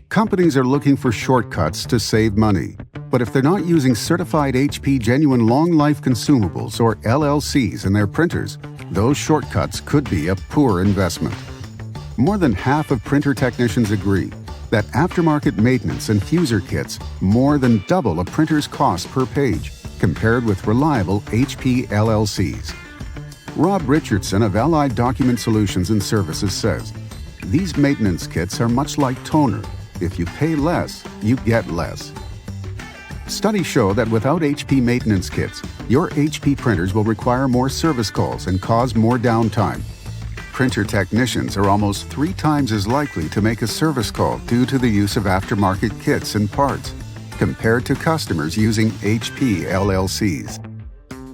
Companies are looking for shortcuts to save money. But if they're not using certified HP Genuine Long Life Consumables or LLCs in their printers, those shortcuts could be a poor investment. More than half of printer technicians agree that aftermarket maintenance and fuser kits more than double a printer's cost per page compared with reliable HP LLCs. Rob Richardson of Allied Document Solutions and Services says, "These maintenance kits are much like toner. If you pay less, you get less." Studies show that without HP maintenance kits, your HP printers will require more service calls and cause more downtime. Printer technicians are almost 3 times as likely to make a service call due to the use of aftermarket kits and parts, compared to customers using HP LLCs.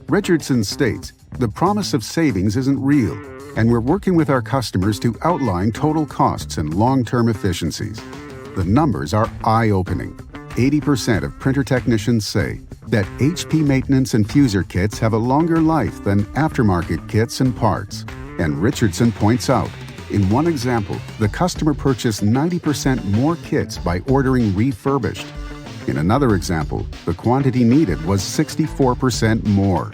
Richardson states, "The promise of savings isn't real, and we're working with our customers to outline total costs and long-term efficiencies." The numbers are eye-opening. 80% of printer technicians say that HP maintenance and fuser kits have a longer life than aftermarket kits and parts. And Richardson points out, in one example, the customer purchased 90% more kits by ordering refurbished. In another example, the quantity needed was 64% more.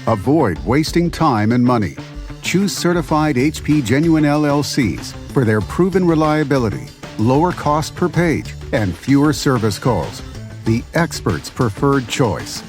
Avoid wasting time and money. Choose certified HP Genuine LLCs for their proven reliability, lower cost per page, and fewer service calls. The expert's preferred choice.